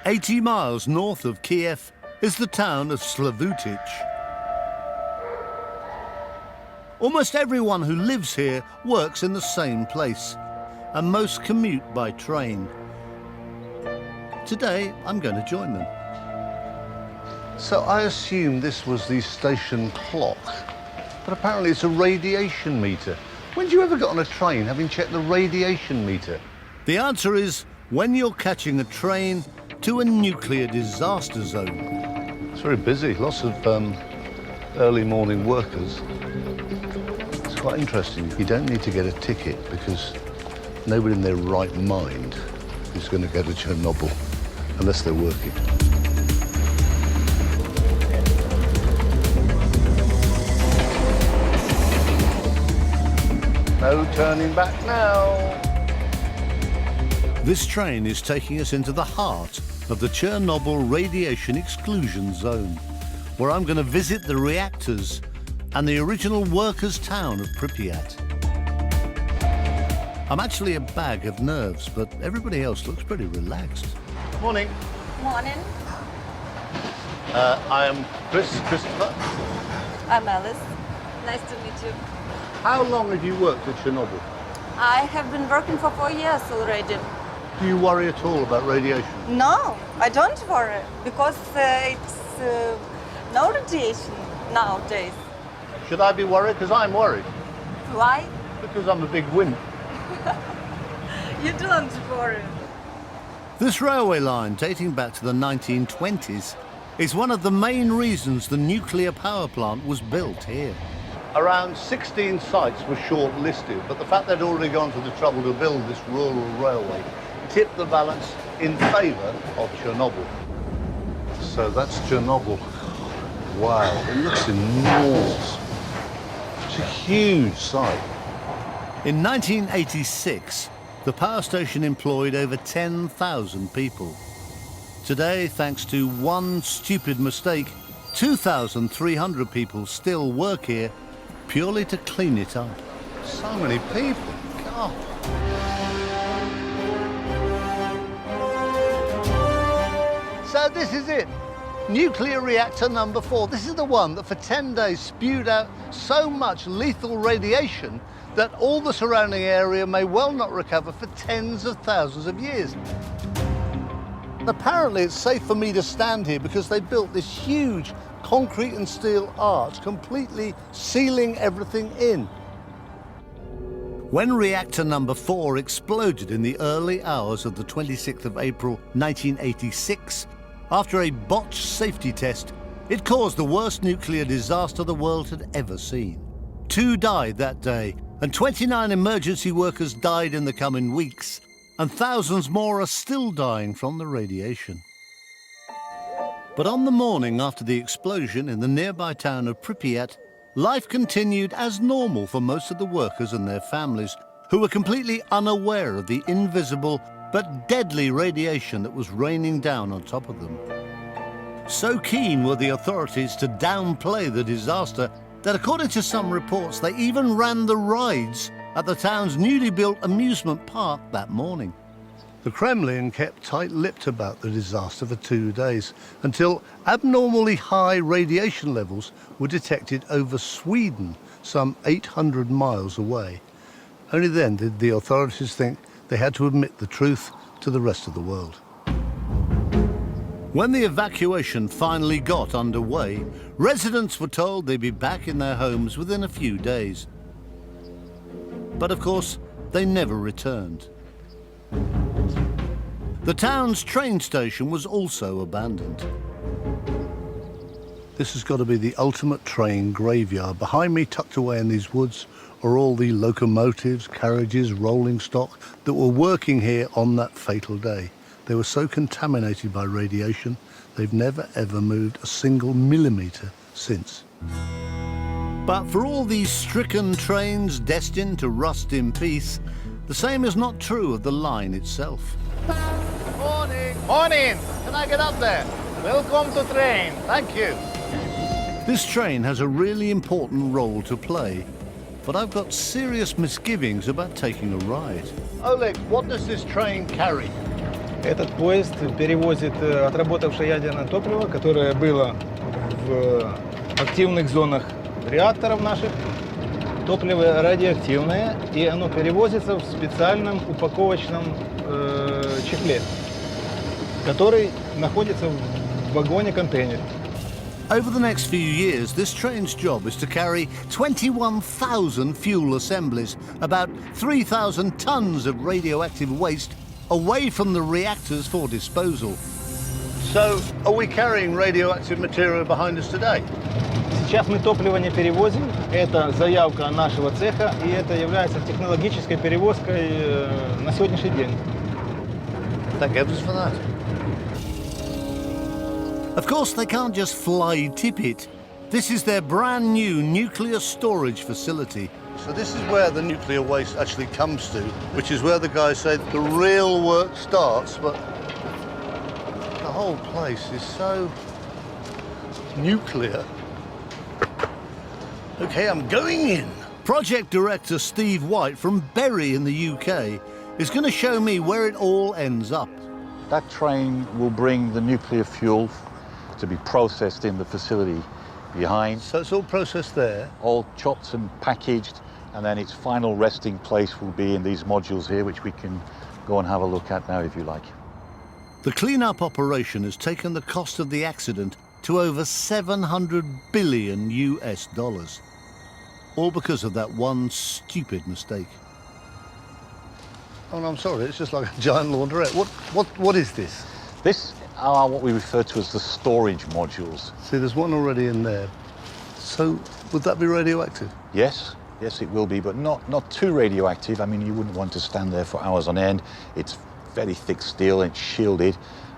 80 miles north of Kiev is the town of Slavutich. Almost everyone who lives here works in the same place, and most commute by train. Today, I'm going to join them. So I assume this was the station clock, but apparently it's a radiation meter. When do you ever get on a train having checked the radiation meter? The answer is when you're catching a train to a nuclear disaster zone. It's very busy, lots of early morning workers. It's quite interesting. You don't need to get a ticket because nobody in their right mind is going to go to Chernobyl unless they're working. No turning back now. This train is taking us into the heart of the Chernobyl radiation exclusion zone, where I'm going to visit the reactors and the original workers' town of Pripyat. I'm actually a bag of nerves, but everybody else looks pretty relaxed. Morning. Morning. I am Christopher. I'm Alice. Nice to meet you. How long have you worked at Chernobyl? I have been working for 4 years already. Do you worry at all about radiation? No, I don't worry, because it's no radiation nowadays. Should I be worried? Because I'm worried. Why? Because I'm a big wimp. You don't worry. This railway line, dating back to the 1920s, is one of the main reasons the nuclear power plant was built here. Around 16 sites were shortlisted, but the fact they'd already gone to the trouble to build this rural railway tipped the balance in favour of Chernobyl. So that's Chernobyl. Wow, it looks enormous. It's a huge site. In 1986, the power station employed over 10,000 people. Today, thanks to one stupid mistake, 2,300 people still work here purely to clean it up. So many people, God. So this is it, nuclear reactor number 4. This is the one that for 10 days spewed out so much lethal radiation that all the surrounding area may well not recover for tens of thousands of years. Apparently it's safe for me to stand here because they built this huge concrete and steel arch, completely sealing everything in. When reactor number 4 exploded in the early hours of the 26th of April 1986, after a botched safety test, it caused the worst nuclear disaster the world had ever seen. 2 died that day, and 29 emergency workers died in the coming weeks, and thousands more are still dying from the radiation. But on the morning after the explosion in the nearby town of Pripyat, life continued as normal for most of the workers and their families, who were completely unaware of the invisible but deadly radiation that was raining down on top of them. So keen were the authorities to downplay the disaster that, according to some reports, they even ran the rides at the town's newly built amusement park that morning. The Kremlin kept tight-lipped about the disaster for 2 days, until abnormally high radiation levels were detected over Sweden, some 800 miles away. Only then did the authorities think they had to admit the truth to the rest of the world. When the evacuation finally got underway, residents were told they'd be back in their homes within a few days. But of course, they never returned. The town's train station was also abandoned. This has got to be the ultimate train graveyard. Behind me, tucked away in these woods, are all the locomotives, carriages, rolling stock that were working here on that fatal day. They were so contaminated by radiation, they've never ever moved a single millimetre since. But for all these stricken trains destined to rust in peace, the same is not true of the line itself. Morning! Morning! Can I get up there? Welcome to train. Thank you. This train has a really important role to play, but I've got serious misgivings about taking a ride. Oleg, what does this train carry? Этот поезд перевозит отработавшее ядерное топливо, которое было в активных зонах реакторов наших. Топливо радиоактивное, и оно перевозится в специальном упаковочном чехле, который находится в вагоне-контейнере. Over the next few years, this train's job is to carry 21,000 fuel assemblies, about 3,000 tons of radioactive waste, away from the reactors for disposal. So, are we carrying radioactive material behind us today? Сейчас мы топливо не перевозим, это заявка нашего цеха, и это является технологической перевозкой на сегодняшний день. Thank heavens for that. Of course, they can't just fly tip it. This is their brand new nuclear storage facility. So this is where the nuclear waste actually comes to, which is where the guys say the real work starts, but the whole place is so nuclear. Okay, I'm going in. Project director Steve White from Bury in the UK is going to show me where it all ends up. That train will bring the nuclear fuel to be processed in the facility behind. So it's all processed there. All chopped and packaged, and then its final resting place will be in these modules here, which we can go and have a look at now if you like. The clean-up operation has taken the cost of the accident to over $700 billion US. All because of that one stupid mistake. Oh, no, I'm sorry, it's just like a giant laundrette. What is this? This are what we refer to as the storage modules. See, there's one already in there. So, would that be radioactive? Yes, it will be, but not too radioactive. I mean, you wouldn't want to stand there for hours on end. It's very thick steel and it's shielded,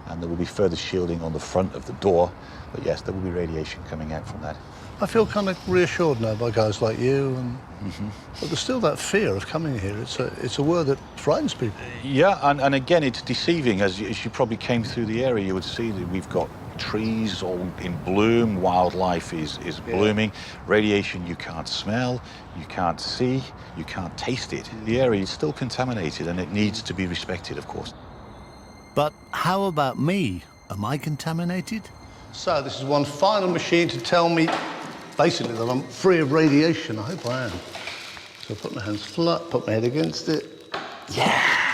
and there will be further shielding on the front of the door. But yes, there will be radiation coming out from that. I feel kind of reassured now by guys like you, and but there's still that fear of coming here. It's a word that frightens people. Yeah, and again, it's deceiving. As you probably came through the area, you would see that we've got trees all in bloom, wildlife is blooming, radiation you can't smell, you can't see, you can't taste it. The area is still contaminated and it needs to be respected, of course. But how about me? Am I contaminated? So this is one final machine to tell me, basically, that I'm free of radiation. I hope I am. So I put my hands flat, put my head against it. Yeah!